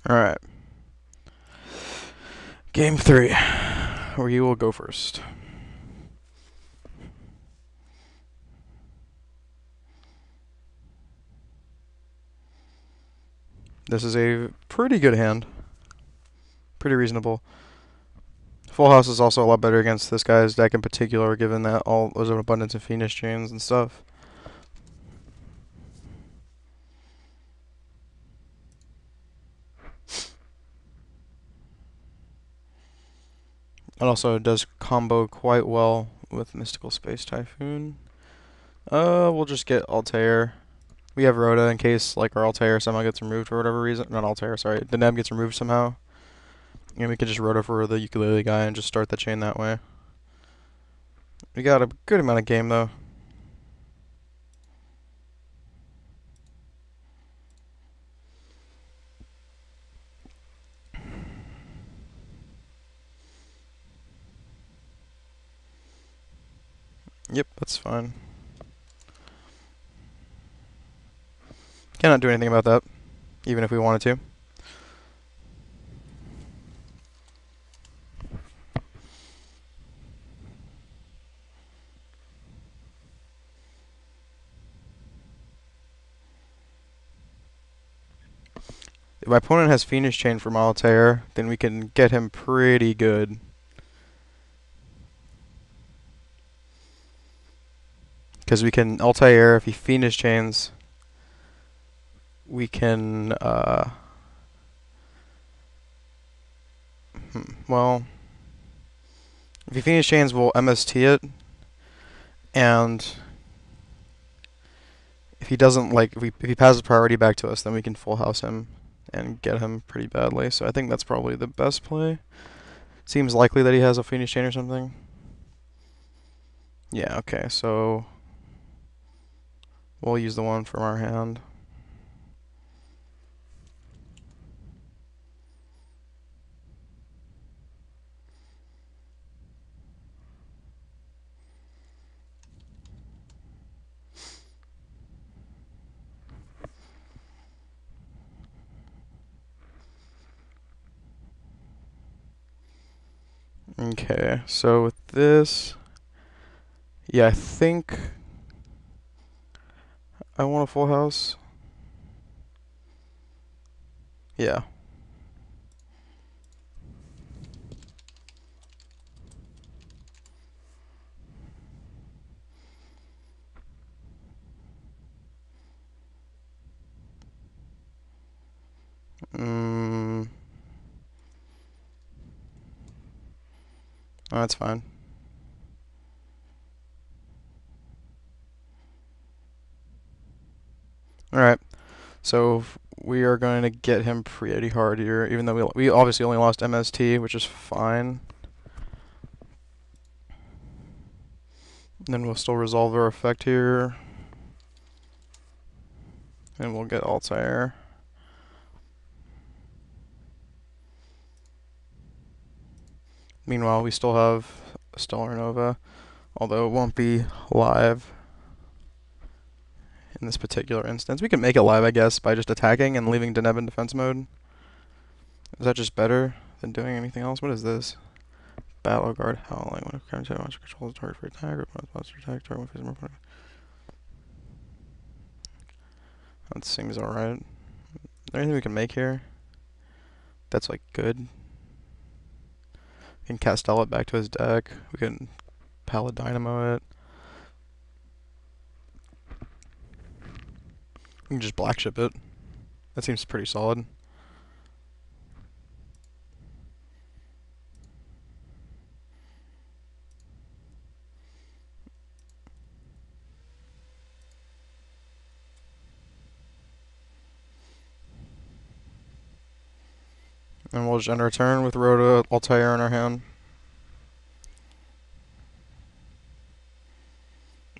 Alright. Game 3. Where you will go first. This is a pretty good hand. Pretty reasonable. Full House is also a lot better against this guy's deck in particular, given that all there's an abundance of Phoenix chains and stuff. It also does combo quite well with Mystical Space Typhoon. We'll just get Altair. We have Rhoda in case like our Altair somehow gets removed for whatever reason. Not Altair, sorry. The Neb gets removed somehow. And we could just Rhoda for the ukulele guy and just start the chain that way. We got a good amount of game though. Yep, that's fine. Cannot do anything about that, even if we wanted to. If my opponent has Phoenix Chain for Altair, then we can get him pretty good. Because we can Altair, if he Phoenix Chains, we can, well, if he Phoenix Chains, we'll MST it, and if he doesn't, like, if he passes priority back to us, then we can full house him and get him pretty badly. So I think that's probably the best play. Seems likely that he has a Phoenix Chain or something. Yeah, okay, so we'll use the one from our hand. Okay, so with this, yeah, I think I want a full house. Yeah. Mm, that's fine. Alright, so we are going to get him pretty hard here, even though we obviously only lost MST, which is fine. And then we'll still resolve our effect here. And we'll get Altair. Meanwhile, we still have Stellar Nova, although it won't be live in this particular instance. We can make it live, I guess, by just attacking and leaving Deneb in defense mode. Is that just better than doing anything else? What is this? Battle Guard Howling. When a current type monster controls a target for attack, or monster attack, target one face more point. That seems alright. Is there anything we can make here that's like good? We can Castell it back to his deck. We can Paladynamo it. We can just black ship it. That seems pretty solid. And we'll just end our turn with Rhoda Altair in our hand.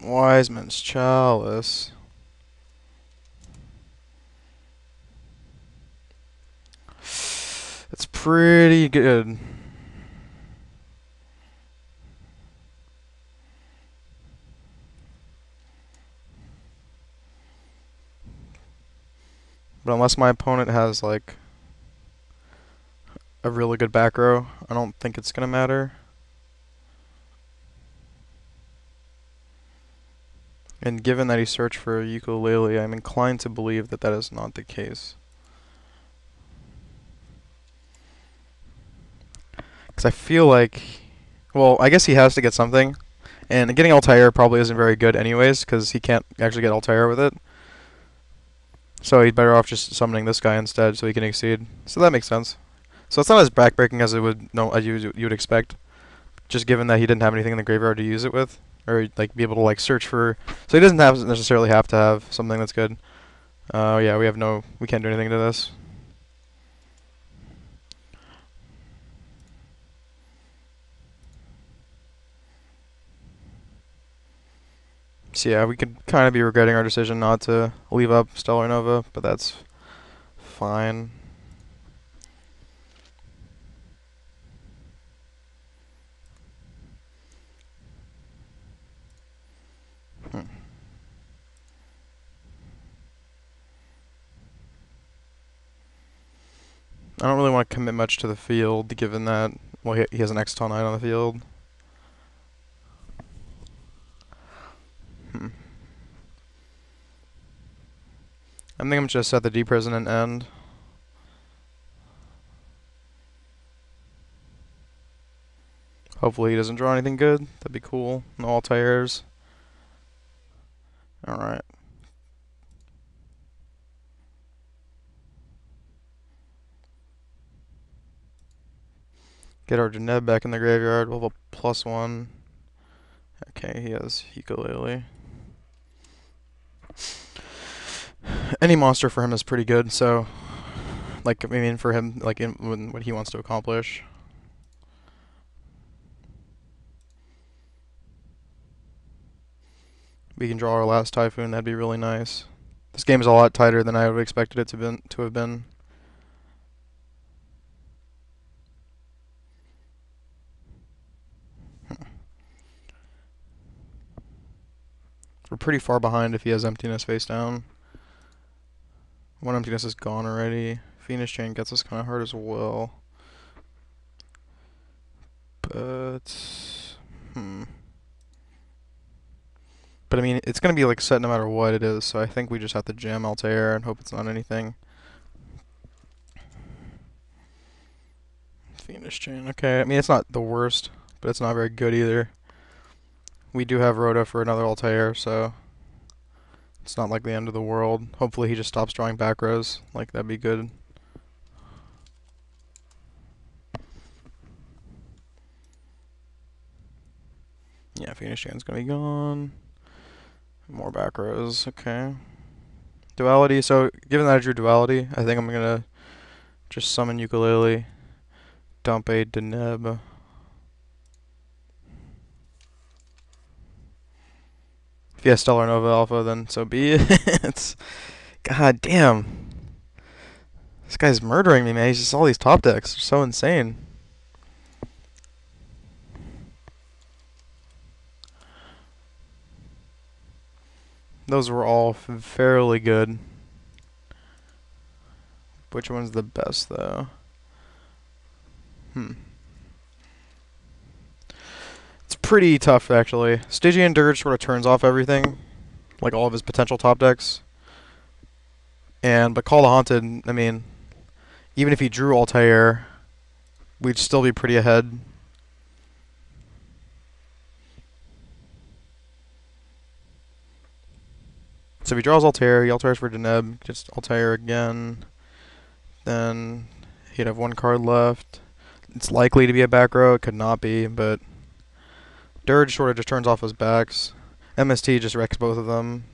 Wiseman's Chalice. It's pretty good. But unless my opponent has like a really good back row, I don't think it's gonna matter. And given that he searched for a ukulele, I'm inclined to believe that that is not the case. Because I feel like, well, I guess he has to get something. And getting Altair probably isn't very good anyways, because he can't actually get Altair with it. So he'd better off just summoning this guy instead so he can exceed. So that makes sense. So it's not as backbreaking as it would no as you would expect, just given that he didn't have anything in the graveyard to use it with, or like be able to like search for. So he doesn't have necessarily have to have something that's good. Yeah, we can't do anything to this. So yeah, we could kind of be regretting our decision not to leave up Stellar Nova, but that's fine. Hmm. I don't really want to commit much to the field, given that, well, he has an Extol Knight on the field. Hmm. I think I'm just set the deprison and end. Hopefully he doesn't draw anything good. That'd be cool. No Altairs. Alright. Get our Deneb back in the graveyard. We'll have a +1. Okay, he has ukulele. Any monster for him is pretty good, so like I mean for him like in what he wants to accomplish. We can draw our last Typhoon, that'd be really nice. This game is a lot tighter than I would have expected it to have been. We're pretty far behind if he has Emptiness face down. One Emptiness is gone already. Phoenix Chain gets us kind of hard as well. But But I mean, it's gonna be like set no matter what it is, so I think we just have to jam Altair and hope it's not anything. Phoenix Chain, okay. I mean, it's not the worst, but it's not very good either. We do have Rhoda for another Altair, so it's not like the end of the world. Hopefully he just stops drawing back rows. Like, that'd be good. Yeah, Phoenix Chain's gonna be gone. More back rows, okay. Duality, so given that I drew Duality, I think I'm gonna just summon Ukulele, dump a Deneb. If he has Stellar Nova Alpha, then so be it. It's, god damn. This guy's murdering me, man. He's just all these top decks. They're so insane. Those were all fairly good. Which one's the best, though? It's pretty tough, actually. Stygian Dirge sort of turns off everything, like all of his potential top decks. But Call the Haunted, I mean, even if he drew Altair, we'd still be pretty ahead. So if he draws Altair, he Altairs for Deneb, just Altair again. Then he'd have one card left. It's likely to be a back row, it could not be, but Dirge sort of just turns off his backs. MST just wrecks both of them.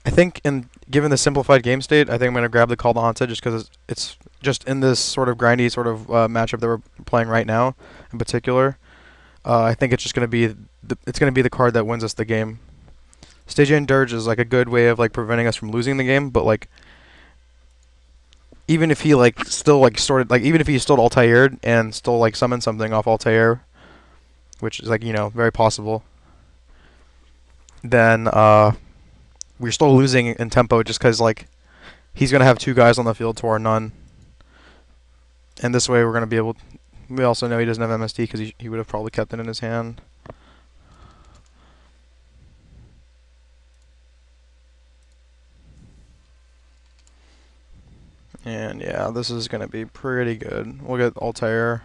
I think, given the simplified game state, I think I'm going to grab the Call the Haunted just because it's just in this sort of grindy sort of matchup that we're playing right now, in particular. I think it's just going to be the card that wins us the game. Stygian Dirge is like a good way of like preventing us from losing the game, but like even if he like still like sorted like even if he still Altaired and still like summoned something off Altair, which is like very possible, then we're still losing in tempo just because like he's going to have 2 guys on the field to our none. And this way we're going to be able... We also know he doesn't have MST because he would have probably kept it in his hand. And yeah, this is going to be pretty good. We'll get Altair.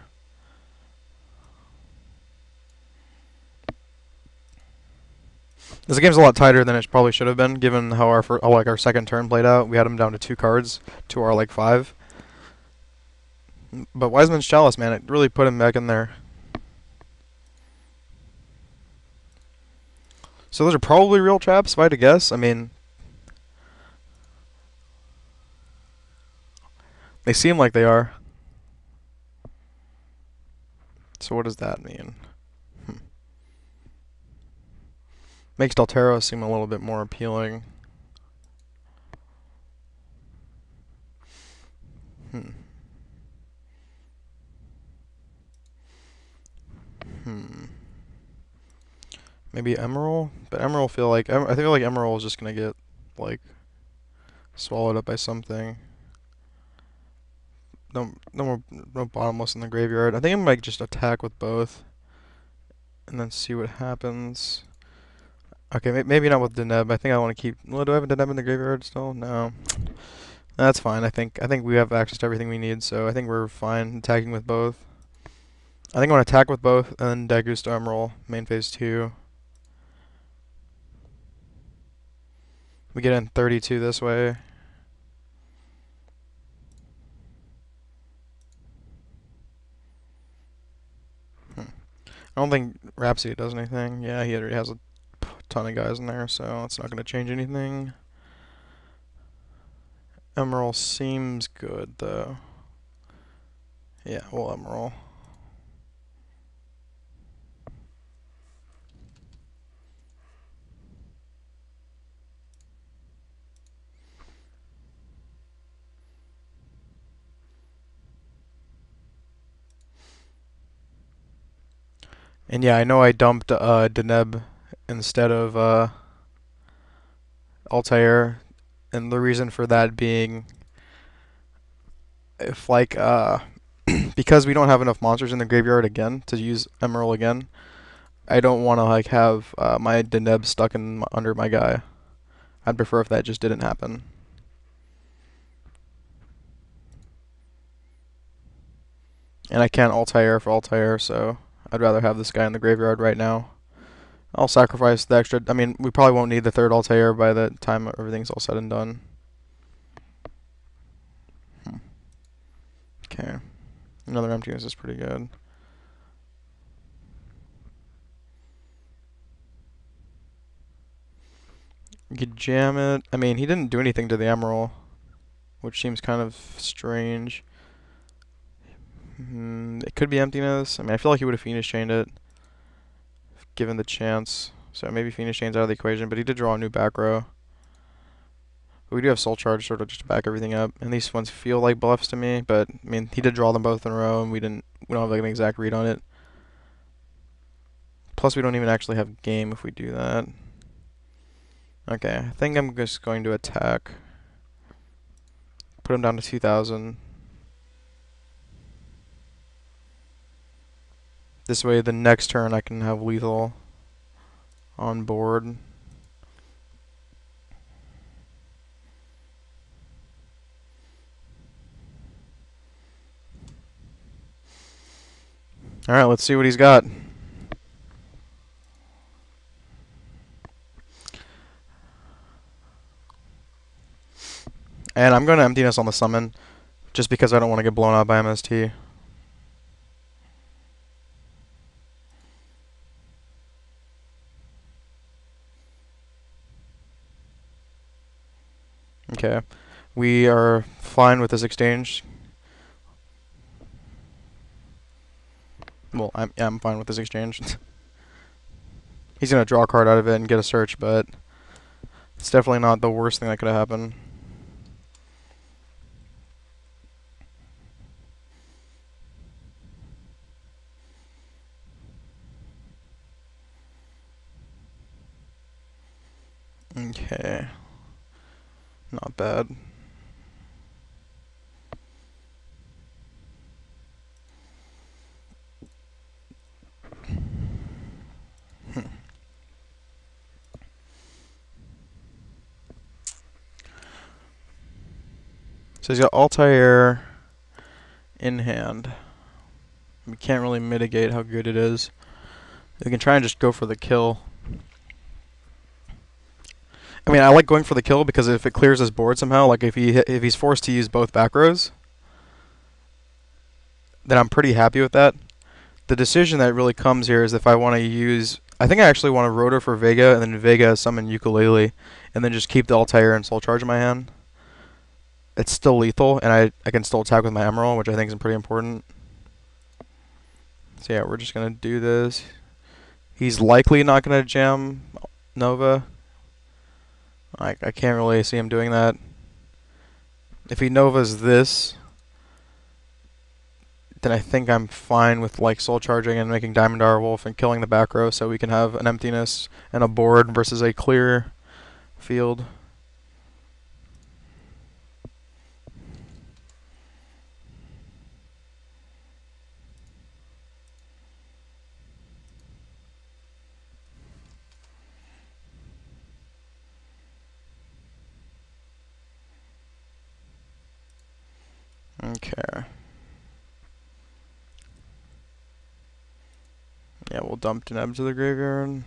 This game's a lot tighter than it probably should have been, given how our second turn played out. We had him down to 2 cards to our like 5. But Wiseman's Chalice, man, it really put him back in there. So those are probably real traps, if I had to guess. I mean, they seem like they are. So what does that mean? Makes Deltero seem a little bit more appealing. Hmm. Hmm. Maybe Emerald? But Emerald I feel like Emerald is just gonna get like swallowed up by something. No bottomless in the graveyard. I think I might just attack with both and then see what happens. Okay, maybe not with Deneb. I think I want to keep. Well, do I have a Deneb in the graveyard still? No. That's fine. I think we have access to everything we need, so I think we're fine attacking with both. I think I want to attack with both and then Dagus to Emerald, main phase 2. We get in 32 this way. I don't think Rhapsody does anything. Yeah, he already has a ton of guys in there, so it's not going to change anything. Emerald seems good, though. Yeah, well, Emerald. And yeah, I know I dumped Deneb instead of Altair, and the reason for that being if like because we don't have enough monsters in the graveyard again to use Emerald again, I don't want to like have my Deneb stuck under my guy. I'd prefer if that just didn't happen. And I can't Altair for Altair, so I'd rather have this guy in the graveyard right now. I'll sacrifice the extra. I mean, we probably won't need the third Altair by the time everything's all said and done. Okay. Another emptiness is pretty good. You could jam it. I mean, he didn't do anything to the Emerald, which seems kind of strange. It could be emptiness. I mean, I feel like he would have Phoenix Chained it, given the chance. So maybe Phoenix Chain's out of the equation, but he did draw a new back row. But we do have Soul Charge sort of just to back everything up. And these ones feel like bluffs to me, but I mean, he did draw them both in a row, and we don't have like an exact read on it. Plus, we don't even actually have game if we do that. Okay, I think I'm just going to attack. Put him down to 2,000. This way, the next turn I can have lethal on board. Alright, let's see what he's got. And I'm going to emptiness on the summon, just because I don't want to get blown out by MST. Okay, we are fine with this exchange. Well, I'm fine with this exchange. He's going to draw a card out of it and get a search, but it's definitely not the worst thing that could have happened. Okay. Not bad. So he's got Altair in hand. We can't really mitigate how good it is. We can try and just go for the kill. I mean, I like going for the kill because if it clears his board somehow, like if he's forced to use both back rows, then I'm pretty happy with that. The decision that really comes here is if I want to use... I think I actually want to rotor for Vega, and then Vega summon Ukulele, and then just keep the Altair and Soul Charge in my hand. It's still lethal, and I can still attack with my Emerald, which I think is pretty important. So yeah, we're just going to do this. He's likely not going to jam Nova. I can't really see him doing that. If he Novas this, then I think I'm fine with like soul charging and making Diamond Direwolf and killing the back row so we can have an emptiness and a board versus a clear field. Okay. Yeah, we'll dump Deneb to the graveyard.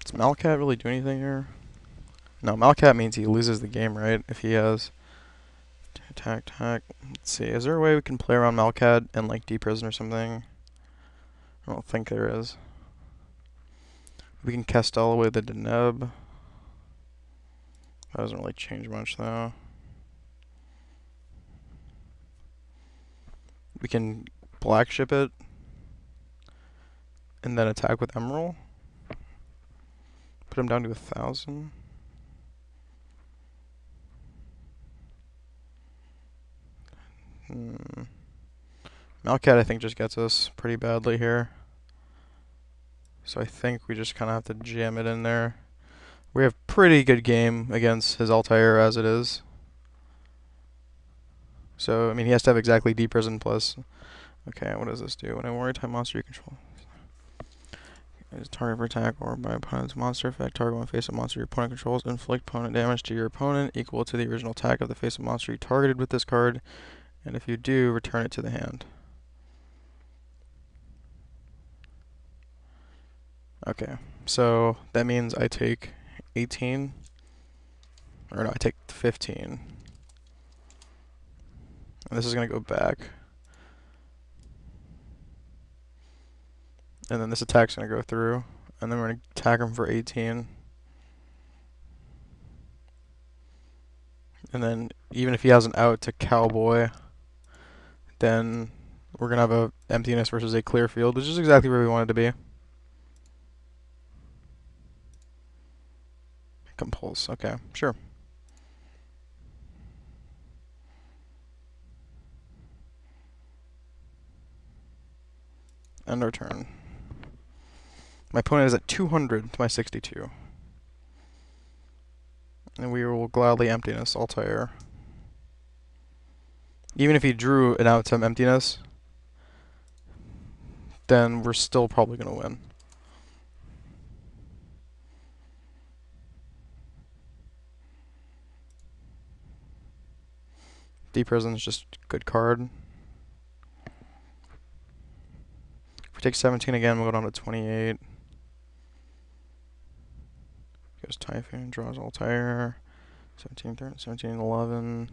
Does Malcat really do anything here? No, Malcat means he loses the game, right? If he has attack. Let's see. Is there a way we can play around Malcat and like deprison or something? I don't think there is. We can Castell away the Deneb. That doesn't really change much though. We can black ship it and then attack with Emerald. Put him down to 1,000. Malcat I think just gets us pretty badly here. So I think we just kind of have to jam it in there. We have pretty good game against his Altair as it is. So, I mean, he has to have exactly deprison plus. Okay, what does this do? When a warrior type monster you control is target for attack or by opponent's monster effect, target one face of monster your opponent controls, inflict opponent damage to your opponent equal to the original attack of the face of monster you targeted with this card, and if you do, return it to the hand. Okay, so that means I take 18, or no, I take 15. And this is going to go back. And then this attack's going to go through. And then we're going to attack him for 18. And then even if he has an out to Cowboy, then we're going to have a emptiness versus a clear field, which is exactly where we want it to be. Compulse. Okay, sure. End our turn. My opponent is at 200 to my 62. And we will gladly emptiness Altair. Even if he drew an out to emptiness, then we're still probably going to win. Deprison is just a good card. If we take 17 again, we'll go down to 28. Goes Typhoon, draws Altair. 17, 13, 17, 11.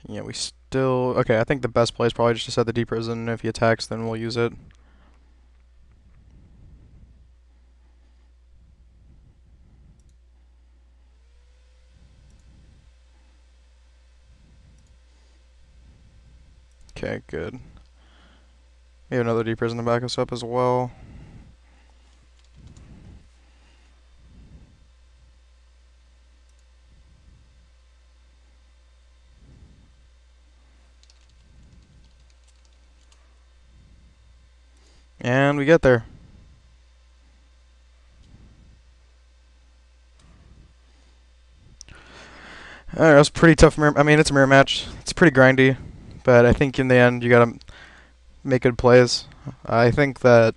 Yeah, we still... Okay, I think the best play is probably just to set the deprison. If he attacks, then we'll use it. Okay, good. We have another deprison to back us up as well. And we get there. Alright, that was pretty tough. I mean, it's a mirror match. It's pretty grindy. But I think in the end, you gotta make good plays. I think that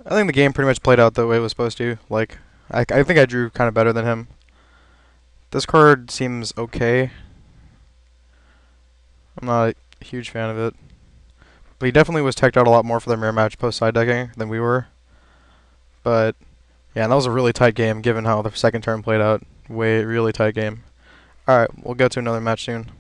I think the game pretty much played out the way it was supposed to. Like, I think I drew kind of better than him. This card seems okay. I'm not a huge fan of it. But he definitely was teched out a lot more for the mirror match post side decking than we were. But, yeah, that was a really tight game given how the second turn played out. Really tight game. Alright, we'll go to another match soon.